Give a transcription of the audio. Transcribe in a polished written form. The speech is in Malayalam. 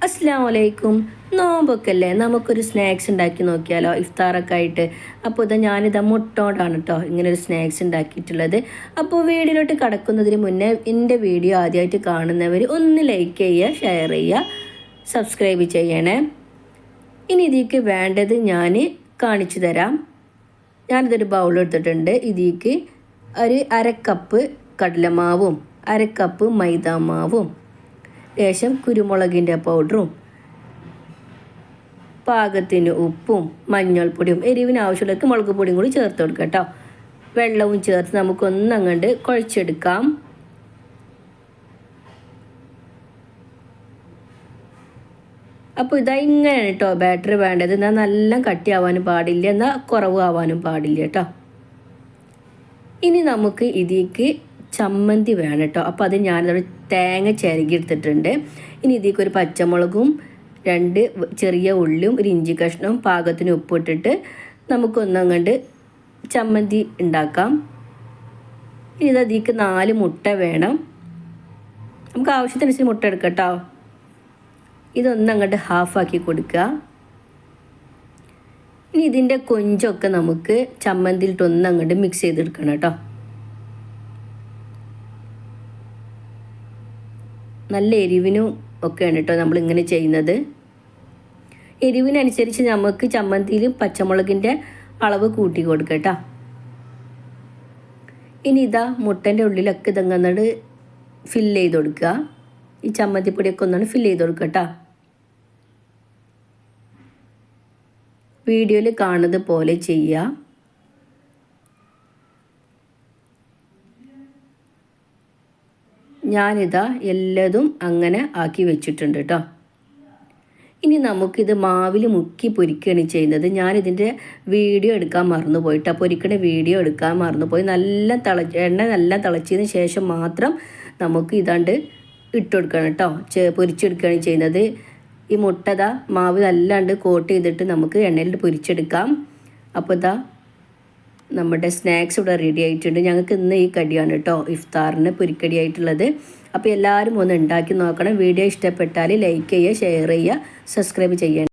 അസ്സലാമലൈക്കും. നോമ്പൊക്കെയല്ലേ, നമുക്കൊരു സ്നാക്സ് ഉണ്ടാക്കി നോക്കിയാലോ, ഇഫ്താറൊക്കെ ആയിട്ട്. അപ്പോൾ ഞാനിതാ മുട്ടോണ്ടാണ് കേട്ടോ ഇങ്ങനൊരു സ്നാക്സ് ഉണ്ടാക്കിയിട്ടുള്ളത്. അപ്പോൾ വീഡിയോയിലോട്ട് കടക്കുന്നതിന് മുന്നേ എൻ്റെ വീഡിയോ ആദ്യമായിട്ട് കാണുന്നവർ ഒന്ന് ലൈക്ക് ചെയ്യുക, ഷെയർ ചെയ്യുക, സബ്സ്ക്രൈബ് ചെയ്യണേ. ഇനി ഇതിലേക്ക് വേണ്ടത് ഞാൻ കാണിച്ചു തരാം. ഞാനിതൊരു ബൗൾ എടുത്തിട്ടുണ്ട്. ഇതിലേക്ക് ഒരു അരക്കപ്പ് കടലമാവും അരക്കപ്പ് മൈദാമാവും ലേശം കുരുമുളകിൻ്റെ പൗഡറും പാകത്തിന് ഉപ്പും മഞ്ഞൾപ്പൊടിയും എരിവിന് ആവശ്യമുള്ളവർക്ക് മുളക് പൊടിയും കൂടി ചേർത്ത് കൊടുക്കുക കേട്ടോ. വെള്ളവും ചേർത്ത് നമുക്കൊന്നങ്ങോട്ട് കുഴച്ചെടുക്കാം. അപ്പോൾ ഇങ്ങനെയാണ് കേട്ടോ ബാറ്റർ വേണ്ടത്. എന്നാൽ നല്ല കട്ടിയാവാനും പാടില്ല, എന്നാൽ കുറവ് ആവാനും പാടില്ല കേട്ടോ. ഇനി നമുക്ക് ഇതിലേക്ക് ചമ്മന്തി വേണം കേട്ടോ. അപ്പോൾ അത് ഞാനതോടെ തേങ്ങ ചിരകി എടുത്തിട്ടുണ്ട്. ഇനി ഇതിലേക്ക് ഒരു പച്ചമുളകും 2 ചെറിയ ഉള്ളിയും ഒരു ഇഞ്ചി കഷ്ണവും പാകത്തിന് ഉപ്പിട്ടിട്ട് നമുക്കൊന്നങ്ങണ്ട് ചമ്മന്തി ഉണ്ടാക്കാം. ഇനി ഇതിലേക്ക് 4 മുട്ട വേണം. നമുക്ക് ആവശ്യത്തിനനുസരിച്ച് മുട്ട എടുക്കാം കേട്ടോ. ഇതൊന്നങ്ങോട്ട് ഹാഫാക്കി കൊടുക്കുക. ഇനി ഇതിൻ്റെ കൊഞ്ചൊക്കെ നമുക്ക് ചമ്മന്തിയിലിട്ട് ഒന്നങ്ങോട്ട് മിക്സ് ചെയ്തെടുക്കണം കേട്ടോ. നല്ല എരിവിനും ഒക്കെയാണ് കേട്ടോ നമ്മളിങ്ങനെ ചെയ്യുന്നത്. എരിവിനനുസരിച്ച് നമുക്ക് ചമ്മന്തിയിൽ പച്ചമുളകിൻ്റെ അളവ് കൂട്ടി കൊടുക്കുക കേട്ടോ. ഇനി ഇതാ മുട്ടൻ്റെ ഉള്ളിലൊക്കെ ഇതങ്ങോട്ട് ഫില്ല് ചെയ്ത് കൊടുക്കുക. ഈ ചമ്മന്തിപ്പൊടിയൊക്കെ ഒന്നാണ് ഫില്ല് ചെയ്ത് കൊടുക്കുക കേട്ടോ. വീഡിയോയിൽ കാണുന്നത് പോലെ ചെയ്യുക. ഞാനിതാ എല്ലാതും അങ്ങനെ ആക്കി വെച്ചിട്ടുണ്ട് കേട്ടോ. ഇനി നമുക്കിത് മാവിൽ മുക്കി പൊരിക്കുകയാണ് ചെയ്യുന്നത്. ഞാനിതിൻ്റെ വീഡിയോ എടുക്കാൻ മറന്നുപോയിട്ടോ. പൊരിക്കണ വീഡിയോ എടുക്കാൻ മറന്നുപോയി. എണ്ണ നല്ല തിളച്ചതിന് ശേഷം മാത്രം നമുക്ക് ഇതാണ്ട് ഇട്ട് കൊടുക്കണം കേട്ടോ. പൊരിച്ചെടുക്കുകയാണ് ചെയ്യുന്നത്. ഈ മുട്ട മാവ് നല്ലാണ്ട് കോട്ട് ചെയ്തിട്ട് നമുക്ക് എണ്ണയിൽ പൊരിച്ചെടുക്കാം. അപ്പോൾ നമ്മുടെ സ്നാക്സ് ഇവിടെ റെഡി ആയിട്ടുണ്ട്. ഞങ്ങൾക്ക് ഇന്ന് ഈ കടിയാണ് കേട്ടോ ഇഫ്താറിന് പൊരിക്കടി ആയിട്ടുള്ളത്. അപ്പോൾ എല്ലാവരും ഒന്ന് ഉണ്ടാക്കി നോക്കണം. വീഡിയോ ഇഷ്ടപ്പെട്ടാൽ ലൈക്ക് ചെയ്യുക, ഷെയർ ചെയ്യുക, സബ്സ്ക്രൈബ് ചെയ്യണം.